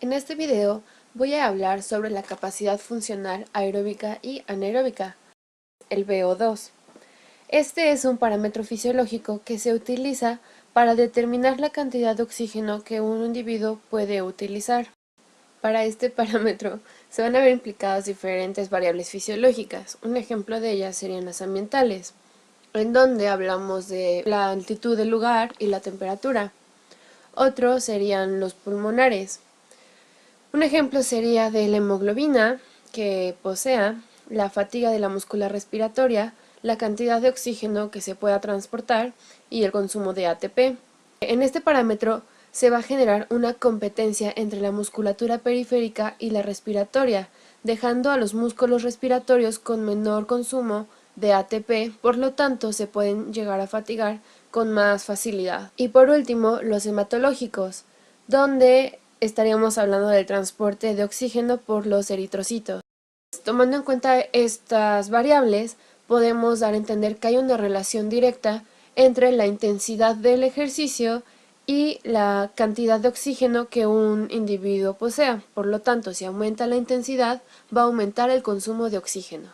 En este video voy a hablar sobre la capacidad funcional aeróbica y anaeróbica, el VO2. Este es un parámetro fisiológico que se utiliza para determinar la cantidad de oxígeno que un individuo puede utilizar. Para este parámetro se van a ver implicadas diferentes variables fisiológicas. Un ejemplo de ellas serían las ambientales, en donde hablamos de la altitud del lugar y la temperatura. Otros serían los pulmonares. Un ejemplo sería de la hemoglobina que posea, la fatiga de la múscula respiratoria, la cantidad de oxígeno que se pueda transportar y el consumo de ATP. En este parámetro se va a generar una competencia entre la musculatura periférica y la respiratoria, dejando a los músculos respiratorios con menor consumo de ATP, por lo tanto se pueden llegar a fatigar con más facilidad. Y por último, los hematológicos, donde estaríamos hablando del transporte de oxígeno por los eritrocitos. Tomando en cuenta estas variables, podemos dar a entender que hay una relación directa entre la intensidad del ejercicio y la cantidad de oxígeno que un individuo posea. Por lo tanto, si aumenta la intensidad, va a aumentar el consumo de oxígeno.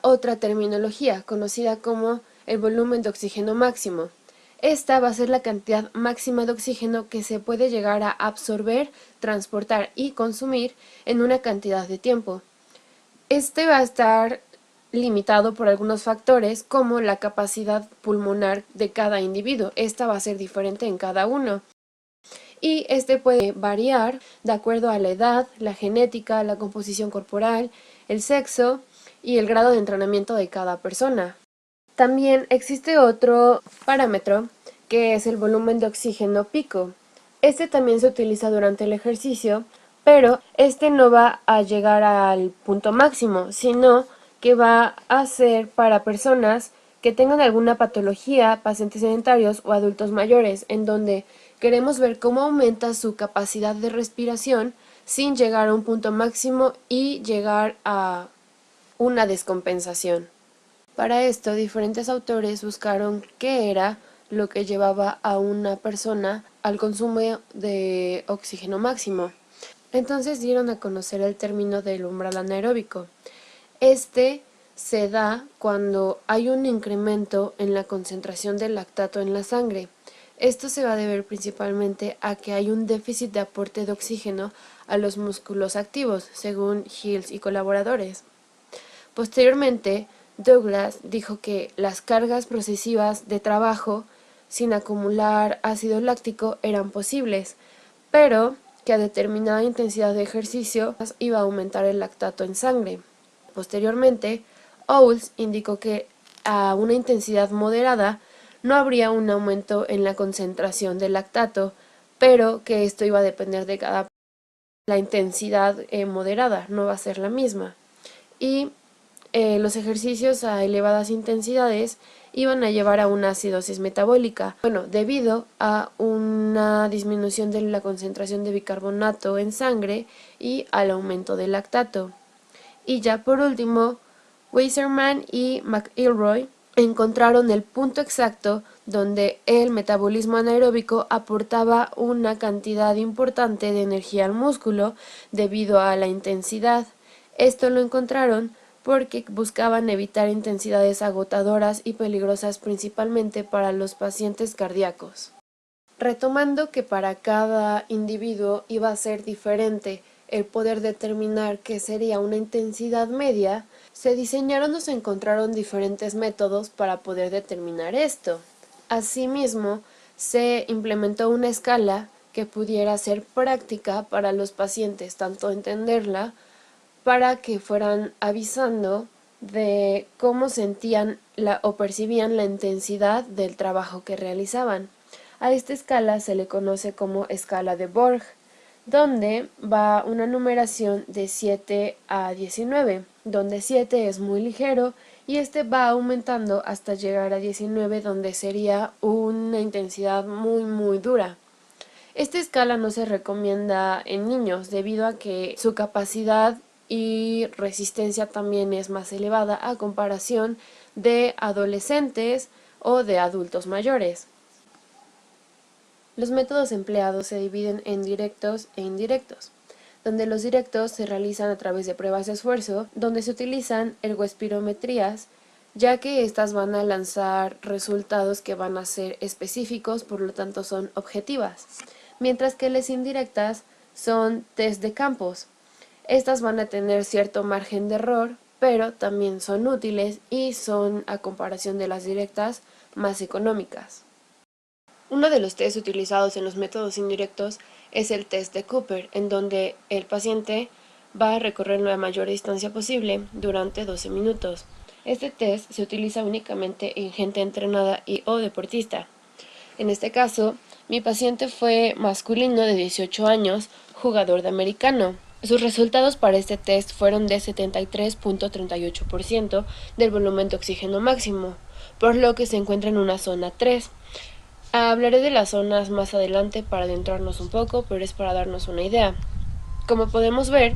Otra terminología, conocida como el volumen de oxígeno máximo. Esta va a ser la cantidad máxima de oxígeno que se puede llegar a absorber, transportar y consumir en una cantidad de tiempo. Este va a estar limitado por algunos factores como la capacidad pulmonar de cada individuo. Esta va a ser diferente en cada uno. Y este puede variar de acuerdo a la edad, la genética, la composición corporal, el sexo y el grado de entrenamiento de cada persona. También existe otro parámetro que es el volumen de oxígeno pico. Este también se utiliza durante el ejercicio, pero este no va a llegar al punto máximo, sino que va a ser para personas que tengan alguna patología, pacientes sedentarios o adultos mayores, en donde queremos ver cómo aumenta su capacidad de respiración sin llegar a un punto máximo y llegar a una descompensación. Para esto, diferentes autores buscaron qué era lo que llevaba a una persona al consumo de oxígeno máximo. Entonces dieron a conocer el término del umbral anaeróbico. Este se da cuando hay un incremento en la concentración de lactato en la sangre. Esto se va a deber principalmente a que hay un déficit de aporte de oxígeno a los músculos activos, según Hills y colaboradores. Posteriormente, Douglas dijo que las cargas procesivas de trabajo sin acumular ácido láctico eran posibles, pero que a determinada intensidad de ejercicio iba a aumentar el lactato en sangre. Posteriormente, Owls indicó que a una intensidad moderada no habría un aumento en la concentración de lactato, pero que esto iba a depender de cada persona. La intensidad moderada no va a ser la misma. Y los ejercicios a elevadas intensidades iban a llevar a una acidosis metabólica, debido a una disminución de la concentración de bicarbonato en sangre y al aumento del lactato. Y ya por último, Wasserman y McIlroy encontraron el punto exacto donde el metabolismo anaeróbico aportaba una cantidad importante de energía al músculo debido a la intensidad. Esto lo encontraron porque buscaban evitar intensidades agotadoras y peligrosas principalmente para los pacientes cardíacos. Retomando que para cada individuo iba a ser diferente el poder determinar qué sería una intensidad media, se diseñaron o se encontraron diferentes métodos para poder determinar esto. Asimismo, se implementó una escala que pudiera ser práctica para los pacientes, tanto entenderla para que fueran avisando de cómo sentían o percibían la intensidad del trabajo que realizaban. A esta escala se le conoce como escala de Borg, donde va una numeración de 7 a 19, donde 7 es muy ligero y este va aumentando hasta llegar a 19, donde sería una intensidad muy dura. Esta escala no se recomienda en niños debido a que su capacidad y resistencia también es más elevada a comparación de adolescentes o de adultos mayores. Los métodos empleados se dividen en directos e indirectos, donde los directos se realizan a través de pruebas de esfuerzo, donde se utilizan ergoespirometrías, ya que estas van a lanzar resultados que van a ser específicos, por lo tanto son objetivas, mientras que las indirectas son test de campos. Estas van a tener cierto margen de error, pero también son útiles y son, a comparación de las directas, más económicas. Uno de los test utilizados en los métodos indirectos es el test de Cooper, en donde el paciente va a recorrer la mayor distancia posible durante 12 minutos. Este test se utiliza únicamente en gente entrenada y o deportista. En este caso, mi paciente fue masculino de 18 años, jugador de americano. Sus resultados para este test fueron de 73.38% del volumen de oxígeno máximo, por lo que se encuentra en una zona 3. Hablaré de las zonas más adelante para adentrarnos un poco, pero es para darnos una idea. Como podemos ver,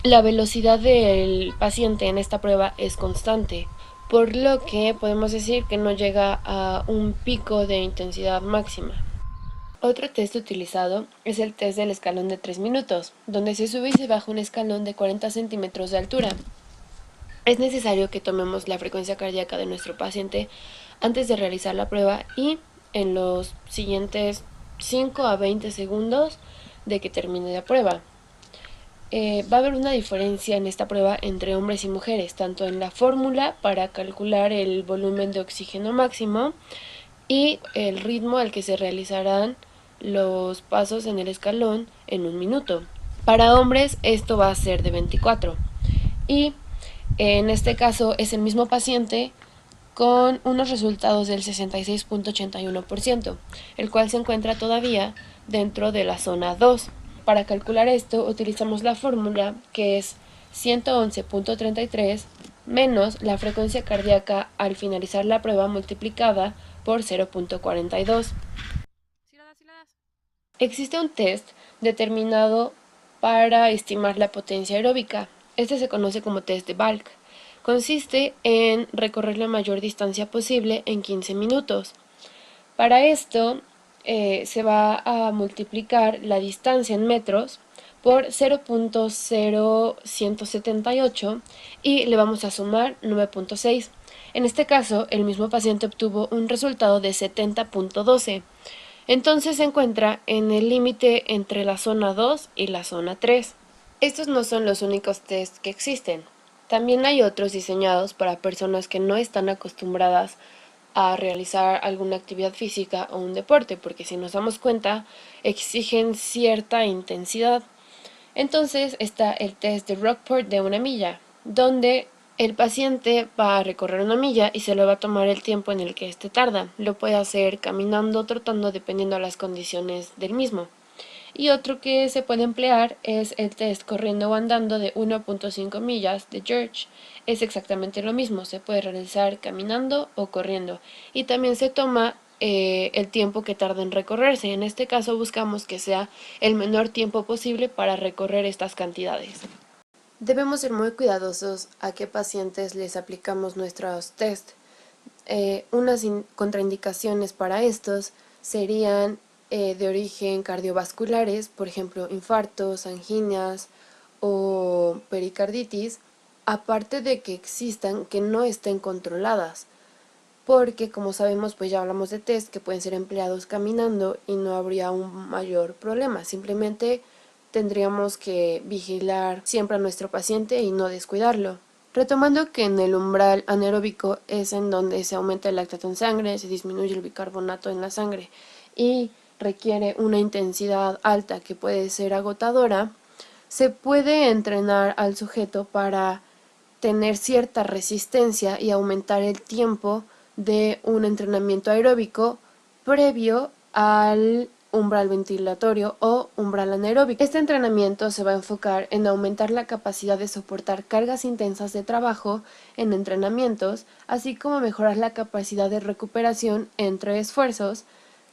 la velocidad del paciente en esta prueba es constante, por lo que podemos decir que no llega a un pico de intensidad máxima. Otro test utilizado es el test del escalón de 3 minutos, donde se sube y se baja un escalón de 40 centímetros de altura. Es necesario que tomemos la frecuencia cardíaca de nuestro paciente antes de realizar la prueba y en los siguientes 5 a 20 segundos de que termine la prueba. Va a haber una diferencia en esta prueba entre hombres y mujeres, tanto en la fórmula para calcular el volumen de oxígeno máximo y el ritmo al que se realizarán los pasos en el escalón en un minuto. Para hombres esto va a ser de 24 y en este caso es el mismo paciente con unos resultados del 66.81%, el cual se encuentra todavía dentro de la zona 2. Para calcular esto utilizamos la fórmula que es 111.33 menos la frecuencia cardíaca al finalizar la prueba multiplicada por 0.42. Existe un test determinado para estimar la potencia aeróbica. Este se conoce como test de Balk. Consiste en recorrer la mayor distancia posible en 15 minutos. Para esto se va a multiplicar la distancia en metros por 0.0178 y le vamos a sumar 9.6. En este caso, el mismo paciente obtuvo un resultado de 70.12. Entonces se encuentra en el límite entre la zona 2 y la zona 3. Estos no son los únicos tests que existen. También hay otros diseñados para personas que no están acostumbradas a realizar alguna actividad física o un deporte, porque si nos damos cuenta, exigen cierta intensidad. Entonces está el test de Rockport de 1 milla, donde el paciente va a recorrer 1 milla y se le va a tomar el tiempo en el que éste tarda. Lo puede hacer caminando o trotando dependiendo de las condiciones del mismo. Y otro que se puede emplear es el test corriendo o andando de 1.5 millas de George. Es exactamente lo mismo, se puede realizar caminando o corriendo. Y también se toma el tiempo que tarda en recorrerse. En este caso buscamos que sea el menor tiempo posible para recorrer estas cantidades. Debemos ser muy cuidadosos a qué pacientes les aplicamos nuestros test. Unas contraindicaciones para estos serían de origen cardiovasculares, por ejemplo, infartos, anginas o pericarditis, aparte de que existan que no estén controladas, porque como sabemos, pues ya hablamos de test que pueden ser empleados caminando y no habría un mayor problema, simplemente tendríamos que vigilar siempre a nuestro paciente y no descuidarlo. Retomando que en el umbral anaeróbico es en donde se aumenta el lactato en sangre, se disminuye el bicarbonato en la sangre y requiere una intensidad alta que puede ser agotadora, se puede entrenar al sujeto para tener cierta resistencia y aumentar el tiempo de un entrenamiento aeróbico previo al umbral ventilatorio o umbral anaeróbico. Este entrenamiento se va a enfocar en aumentar la capacidad de soportar cargas intensas de trabajo en entrenamientos, así como mejorar la capacidad de recuperación entre esfuerzos,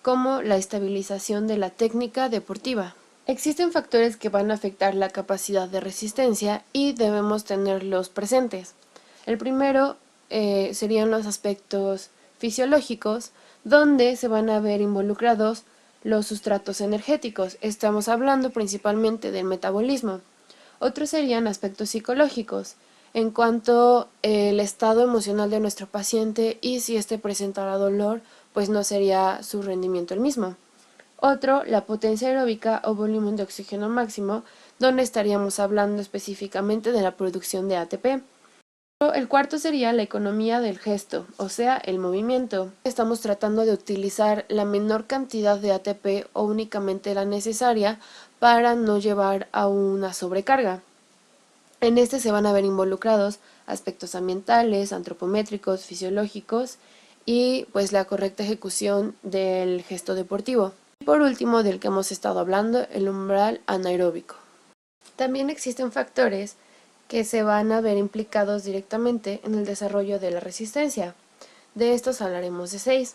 como la estabilización de la técnica deportiva. Existen factores que van a afectar la capacidad de resistencia y debemos tenerlos presentes. El primero serían los aspectos fisiológicos, donde se van a ver involucrados los sustratos energéticos. Estamos hablando principalmente del metabolismo. Otros serían aspectos psicológicos, en cuanto el estado emocional de nuestro paciente y si éste presentara dolor, pues no sería su rendimiento el mismo. Otro, la potencia aeróbica o volumen de oxígeno máximo, donde estaríamos hablando específicamente de la producción de ATP. El cuarto sería la economía del gesto, o sea, el movimiento. Estamos tratando de utilizar la menor cantidad de ATP o únicamente la necesaria para no llevar a una sobrecarga. En este se van a ver involucrados aspectos ambientales, antropométricos, fisiológicos y pues la correcta ejecución del gesto deportivo. Y por último, del que hemos estado hablando, el umbral anaeróbico. También existen factores que se van a ver implicados directamente en el desarrollo de la resistencia. De estos hablaremos de 6.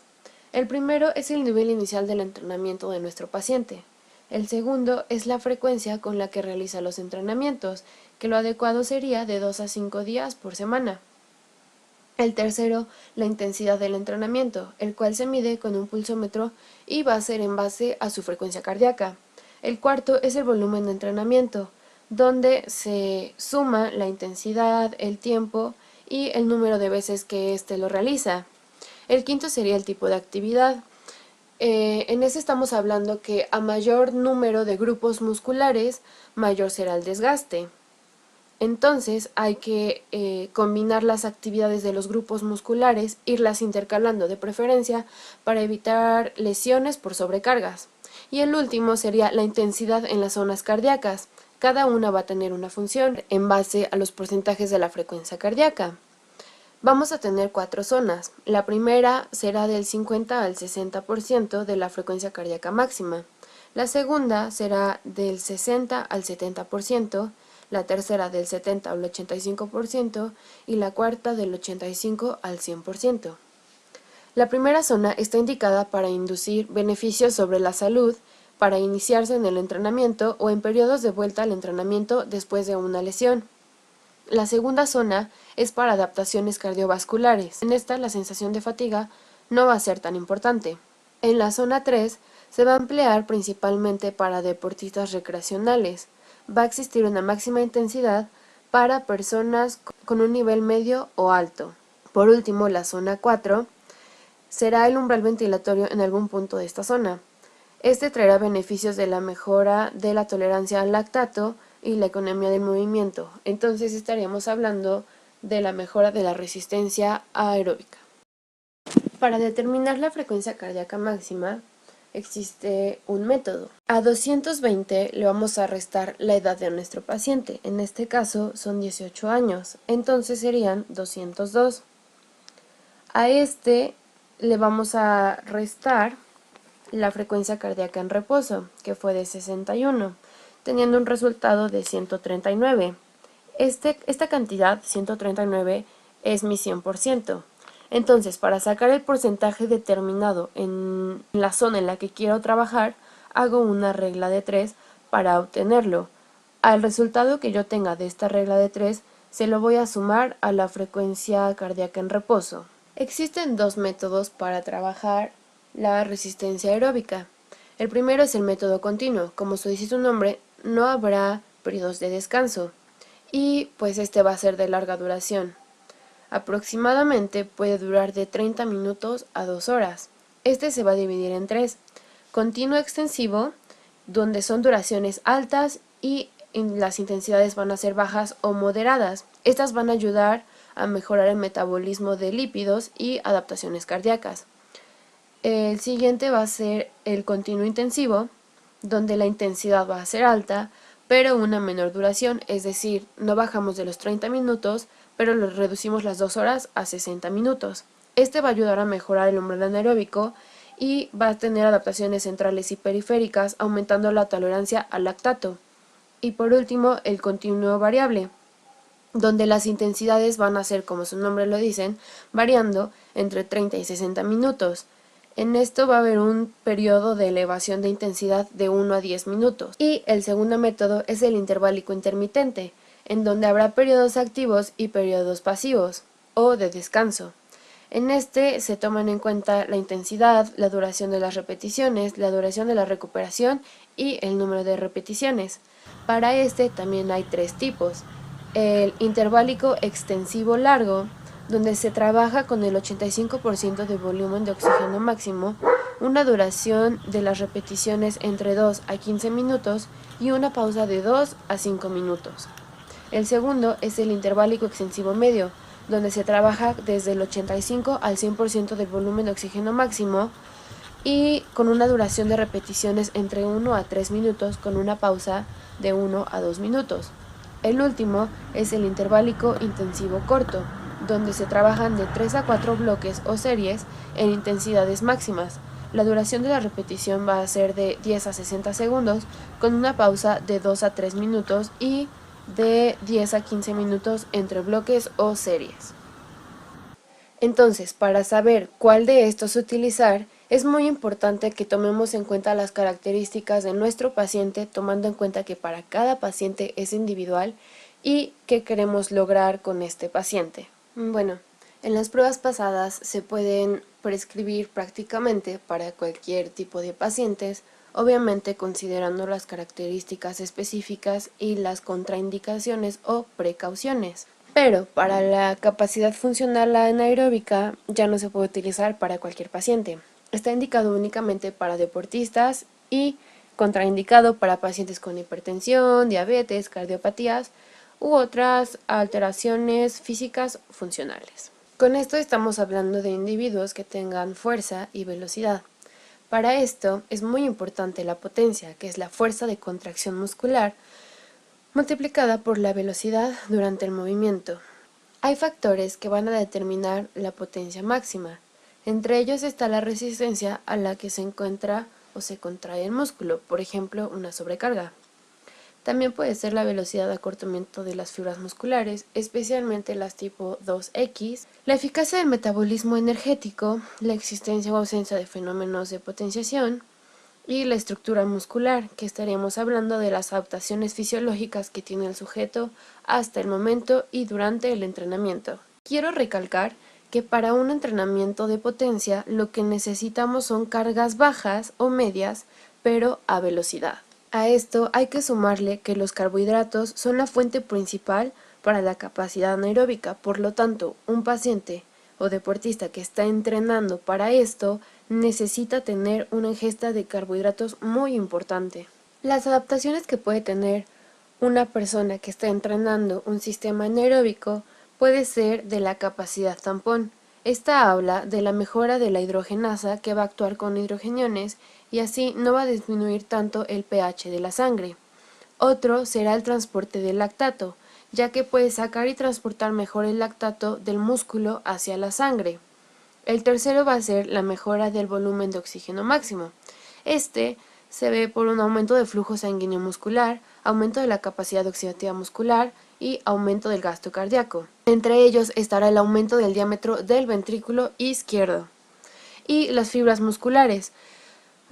El primero es el nivel inicial del entrenamiento de nuestro paciente. El segundo es la frecuencia con la que realiza los entrenamientos, que lo adecuado sería de 2 a 5 días por semana. El tercero, la intensidad del entrenamiento, el cual se mide con un pulsómetro y va a ser en base a su frecuencia cardíaca. El cuarto es el volumen de entrenamiento, donde se suma la intensidad, el tiempo y el número de veces que éste lo realiza. El quinto sería el tipo de actividad. En ese estamos hablando que a mayor número de grupos musculares, mayor será el desgaste. Entonces hay que combinar las actividades de los grupos musculares, irlas intercalando de preferencia para evitar lesiones por sobrecargas. Y el último sería la intensidad en las zonas cardíacas. Cada una va a tener una función en base a los porcentajes de la frecuencia cardíaca. Vamos a tener 4 zonas. La primera será del 50 al 60% de la frecuencia cardíaca máxima. La segunda será del 60 al 70%, la tercera del 70 al 85% y la cuarta del 85 al 100%. La primera zona está indicada para inducir beneficios sobre la salud, para iniciarse en el entrenamiento o en periodos de vuelta al entrenamiento después de una lesión. La segunda zona es para adaptaciones cardiovasculares. En esta la sensación de fatiga no va a ser tan importante. En la zona 3 se va a emplear principalmente para deportistas recreacionales. Va a existir una máxima intensidad para personas con un nivel medio o alto. Por último, la zona 4 será el umbral ventilatorio en algún punto de esta zona. Este traerá beneficios de la mejora de la tolerancia al lactato y la economía del movimiento. Entonces estaríamos hablando de la mejora de la resistencia aeróbica. Para determinar la frecuencia cardíaca máxima existe un método. A 220 le vamos a restar la edad de nuestro paciente. En este caso son 18 años. Entonces serían 202. A este le vamos a restar la frecuencia cardíaca en reposo, que fue de 61, teniendo un resultado de 139. Esta cantidad, 139, es mi 100%. Entonces, para sacar el porcentaje determinado en la zona en la que quiero trabajar, hago una regla de 3 para obtenerlo. Al resultado que yo tenga de esta regla de 3, se lo voy a sumar a la frecuencia cardíaca en reposo. Existen dos métodos para trabajar la resistencia aeróbica. El primero es el método continuo. Como su dice su nombre, no habrá periodos de descanso y pues este va a ser de larga duración. Aproximadamente puede durar de 30 minutos a 2 horas. Este se va a dividir en 3. Continuo extensivo, donde son duraciones altas y las intensidades van a ser bajas o moderadas. Estas van a ayudar a mejorar el metabolismo de lípidos y adaptaciones cardíacas. El siguiente va a ser el continuo intensivo, donde la intensidad va a ser alta, pero una menor duración, es decir, no bajamos de los 30 minutos, pero lo reducimos las 2 horas a 60 minutos. Este va a ayudar a mejorar el umbral anaeróbico y va a tener adaptaciones centrales y periféricas, aumentando la tolerancia al lactato. Y por último, el continuo variable, donde las intensidades van a ser, como su nombre lo dicen, variando entre 30 y 60 minutos. En esto va a haber un periodo de elevación de intensidad de 1 a 10 minutos. Y el segundo método es el interválico intermitente, en donde habrá periodos activos y periodos pasivos, o de descanso. En este se toman en cuenta la intensidad, la duración de las repeticiones, la duración de la recuperación y el número de repeticiones. Para este también hay 3 tipos. El interválico extensivo largo, donde se trabaja con el 85% de volumen de oxígeno máximo, una duración de las repeticiones entre 2 a 15 minutos y una pausa de 2 a 5 minutos. El segundo es el interválico extensivo medio, donde se trabaja desde el 85 al 100% del volumen de oxígeno máximo y con una duración de repeticiones entre 1 a 3 minutos con una pausa de 1 a 2 minutos. El último es el interválico intensivo corto, donde se trabajan de 3 a 4 bloques o series en intensidades máximas. La duración de la repetición va a ser de 10 a 60 segundos con una pausa de 2 a 3 minutos y de 10 a 15 minutos entre bloques o series. Entonces, para saber cuál de estos utilizar, es muy importante que tomemos en cuenta las características de nuestro paciente, tomando en cuenta que para cada paciente es individual y qué queremos lograr con este paciente. Bueno, en las pruebas pasadas se pueden prescribir prácticamente para cualquier tipo de pacientes, obviamente considerando las características específicas y las contraindicaciones o precauciones. Pero para la capacidad funcional anaeróbica ya no se puede utilizar para cualquier paciente. Está indicado únicamente para deportistas y contraindicado para pacientes con hipertensión, diabetes, cardiopatías u otras alteraciones físicas funcionales. Con esto estamos hablando de individuos que tengan fuerza y velocidad. Para esto es muy importante la potencia, que es la fuerza de contracción muscular, multiplicada por la velocidad durante el movimiento. Hay factores que van a determinar la potencia máxima. Entre ellos está la resistencia a la que se encuentra o se contrae el músculo, por ejemplo, una sobrecarga. También puede ser la velocidad de acortamiento de las fibras musculares, especialmente las tipo 2X, la eficacia del metabolismo energético, la existencia o ausencia de fenómenos de potenciación, y la estructura muscular, que estaríamos hablando de las adaptaciones fisiológicas que tiene el sujeto hasta el momento y durante el entrenamiento. Quiero recalcar que para un entrenamiento de potencia lo que necesitamos son cargas bajas o medias, pero a velocidad. A esto hay que sumarle que los carbohidratos son la fuente principal para la capacidad anaeróbica, por lo tanto, un paciente o deportista que está entrenando para esto necesita tener una ingesta de carbohidratos muy importante. Las adaptaciones que puede tener una persona que está entrenando un sistema anaeróbico puede ser de la capacidad tampón. Esta habla de la mejora de la hidrogenasa que va a actuar con hidrogeniones y así no va a disminuir tanto el pH de la sangre. Otro será el transporte del lactato, ya que puede sacar y transportar mejor el lactato del músculo hacia la sangre. El tercero va a ser la mejora del volumen de oxígeno máximo. Este se ve por un aumento del flujo sanguíneo muscular, aumento de la capacidad oxidativa muscular y aumento del gasto cardíaco. Entre ellos estará el aumento del diámetro del ventrículo izquierdo. Y las fibras musculares.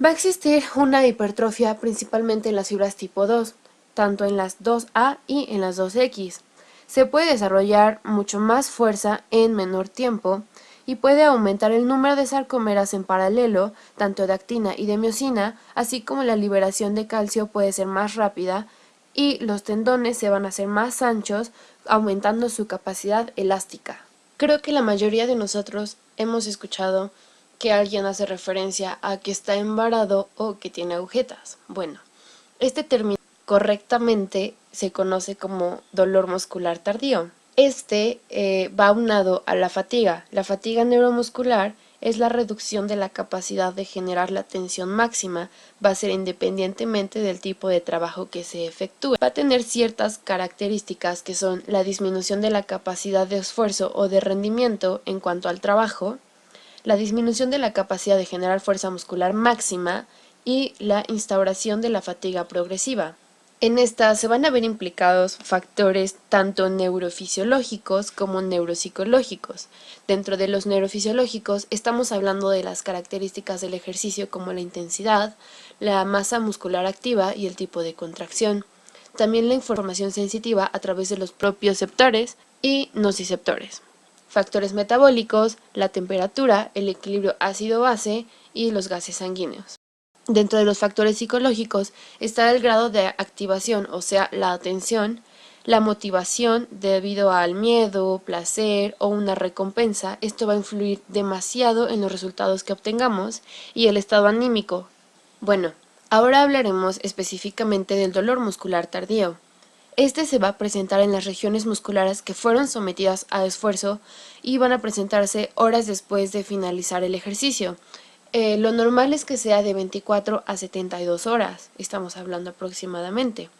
Va a existir una hipertrofia principalmente en las fibras tipo 2, tanto en las 2A y en las 2X. Se puede desarrollar mucho más fuerza en menor tiempo y puede aumentar el número de sarcómeras en paralelo, tanto de actina y de miosina, así como la liberación de calcio puede ser más rápida y los tendones se van a hacer más anchos, aumentando su capacidad elástica. Creo que la mayoría de nosotros hemos escuchado que alguien hace referencia a que está embarado o que tiene agujetas. Bueno, este término correctamente se conoce como dolor muscular tardío. Este va aunado a la fatiga. La fatiga neuromuscular es la reducción de la capacidad de generar la tensión máxima, va a ser independientemente del tipo de trabajo que se efectúe. Va a tener ciertas características que son la disminución de la capacidad de esfuerzo o de rendimiento en cuanto al trabajo, la disminución de la capacidad de generar fuerza muscular máxima y la instauración de la fatiga progresiva. En esta se van a ver implicados factores tanto neurofisiológicos como neuropsicológicos. Dentro de los neurofisiológicos estamos hablando de las características del ejercicio como la intensidad, la masa muscular activa y el tipo de contracción. También la información sensitiva a través de los propioceptores y nociceptores. factores metabólicos, la temperatura, el equilibrio ácido-base y los gases sanguíneos. Dentro de los factores psicológicos está el grado de activación, o sea, la atención, la motivación debido al miedo, placer o una recompensa. Esto va a influir demasiado en los resultados que obtengamos, y el estado anímico. Bueno, ahora hablaremos específicamente del dolor muscular tardío. Este se va a presentar en las regiones musculares que fueron sometidas a esfuerzo y van a presentarse horas después de finalizar el ejercicio. Lo normal es que sea de 24 a 72 horas, estamos hablando aproximadamente.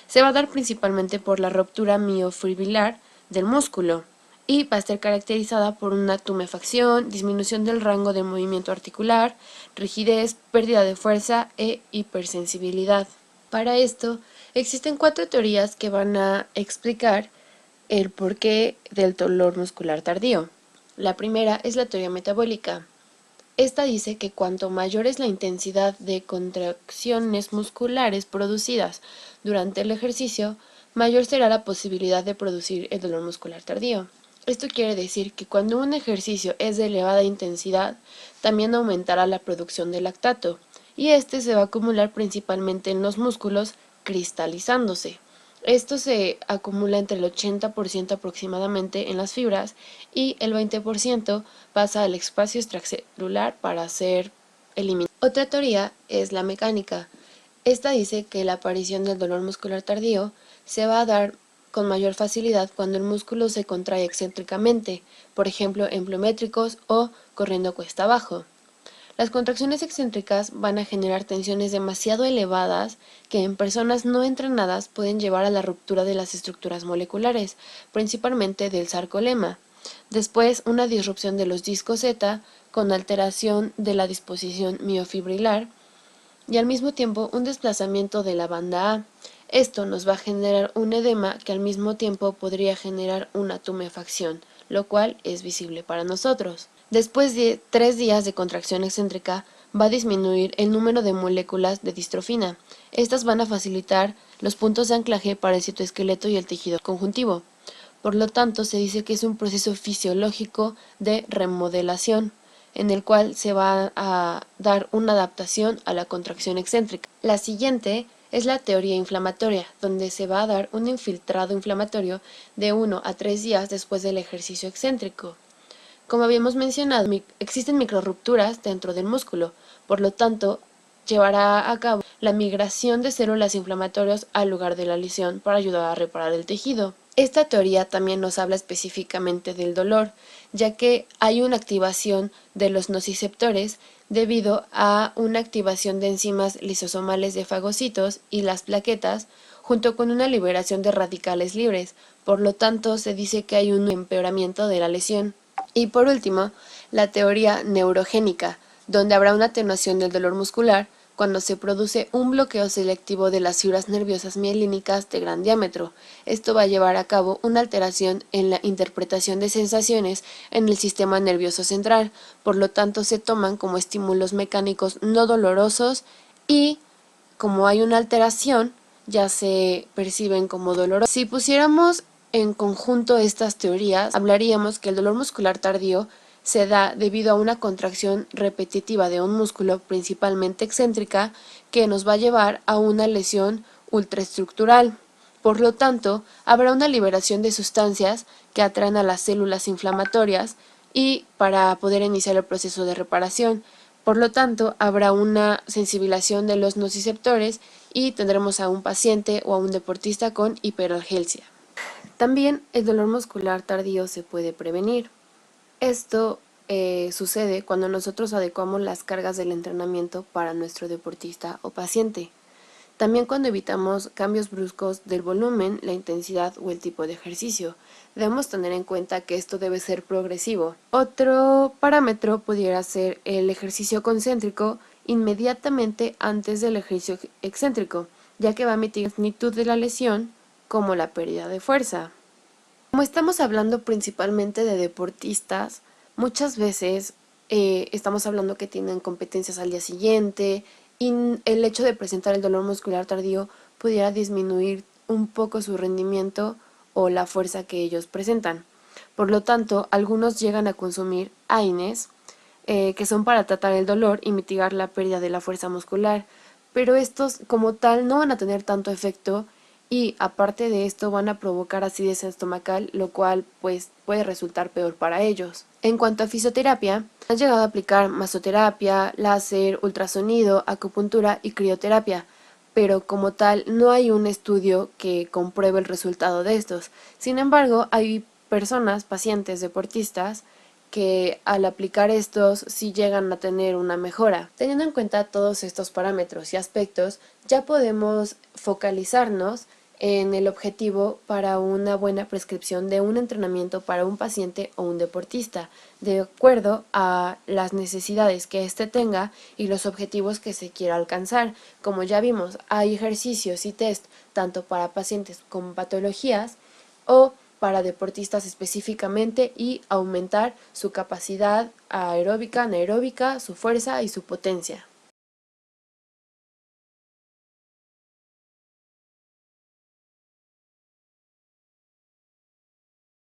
Se va a dar principalmente por la ruptura miofibrilar del músculo y va a estar caracterizada por una tumefacción, disminución del rango de movimiento articular, rigidez, pérdida de fuerza e hipersensibilidad. Para esto, existen 4 teorías que van a explicar el porqué del dolor muscular tardío. La primera es la teoría metabólica. Esta dice que cuanto mayor es la intensidad de contracciones musculares producidas durante el ejercicio, mayor será la posibilidad de producir el dolor muscular tardío. Esto quiere decir que cuando un ejercicio es de elevada intensidad, también aumentará la producción de lactato, y este se va a acumular principalmente en los músculos, cristalizándose. Esto se acumula entre el 80% aproximadamente en las fibras y el 20% pasa al espacio extracelular para ser eliminado. Otra teoría es la mecánica. Esta dice que la aparición del dolor muscular tardío se va a dar con mayor facilidad cuando el músculo se contrae excéntricamente, por ejemplo en pliométricos o corriendo cuesta abajo. Las contracciones excéntricas van a generar tensiones demasiado elevadas que en personas no entrenadas pueden llevar a la ruptura de las estructuras moleculares, principalmente del sarcolema. Después, una disrupción de los discos Z con alteración de la disposición miofibrilar y al mismo tiempo un desplazamiento de la banda A. Esto nos va a generar un edema que al mismo tiempo podría generar una tumefacción, lo cual es visible para nosotros. Después de 3 días de contracción excéntrica, va a disminuir el número de moléculas de distrofina. Estas van a facilitar los puntos de anclaje para el citoesqueleto y el tejido conjuntivo. Por lo tanto, se dice que es un proceso fisiológico de remodelación, en el cual se va a dar una adaptación a la contracción excéntrica. La siguiente es la teoría inflamatoria, donde se va a dar un infiltrado inflamatorio de 1 a 3 días después del ejercicio excéntrico. Como habíamos mencionado, existen microrrupturas dentro del músculo, por lo tanto, llevará a cabo la migración de células inflamatorias al lugar de la lesión para ayudar a reparar el tejido. Esta teoría también nos habla específicamente del dolor, ya que hay una activación de los nociceptores debido a una activación de enzimas lisosomales de fagocitos y las plaquetas, junto con una liberación de radicales libres. Por lo tanto, se dice que hay un empeoramiento de la lesión. Y por último, la teoría neurogénica, donde habrá una atenuación del dolor muscular cuando se produce un bloqueo selectivo de las fibras nerviosas mielínicas de gran diámetro. Esto va a llevar a cabo una alteración en la interpretación de sensaciones en el sistema nervioso central, por lo tanto se toman como estímulos mecánicos no dolorosos y, como hay una alteración, ya se perciben como dolorosos. Si pusiéramos en conjunto estas teorías, hablaríamos que el dolor muscular tardío se da debido a una contracción repetitiva de un músculo, principalmente excéntrica, que nos va a llevar a una lesión ultraestructural. Por lo tanto, habrá una liberación de sustancias que atraen a las células inflamatorias y para poder iniciar el proceso de reparación. Por lo tanto, habrá una sensibilización de los nociceptores y tendremos a un paciente o a un deportista con hiperalgesia. También el dolor muscular tardío se puede prevenir. Esto sucede cuando nosotros adecuamos las cargas del entrenamiento para nuestro deportista o paciente. También cuando evitamos cambios bruscos del volumen, la intensidad o el tipo de ejercicio. Debemos tener en cuenta que esto debe ser progresivo. Otro parámetro pudiera ser el ejercicio concéntrico inmediatamente antes del ejercicio excéntrico, ya que va a mitigar la magnitud de la lesión como la pérdida de fuerza. Como estamos hablando principalmente de deportistas, muchas veces estamos hablando que tienen competencias al día siguiente y el hecho de presentar el dolor muscular tardío pudiera disminuir un poco su rendimiento o la fuerza que ellos presentan. Por lo tanto, algunos llegan a consumir AINES, que son para tratar el dolor y mitigar la pérdida de la fuerza muscular, pero estos como tal no van a tener tanto efecto y aparte de esto van a provocar acidez estomacal, lo cual pues puede resultar peor para ellos. En cuanto a fisioterapia, han llegado a aplicar masoterapia, láser, ultrasonido, acupuntura y crioterapia, pero como tal no hay un estudio que compruebe el resultado de estos. Sin embargo, hay personas, pacientes, deportistas, que al aplicar estos sí llegan a tener una mejora. Teniendo en cuenta todos estos parámetros y aspectos, ya podemos focalizarnos en el objetivo para una buena prescripción de un entrenamiento para un paciente o un deportista, de acuerdo a las necesidades que éste tenga y los objetivos que se quiera alcanzar. Como ya vimos, hay ejercicios y test tanto para pacientes con patologías o para deportistas específicamente y aumentar su capacidad aeróbica, anaeróbica, su fuerza y su potencia.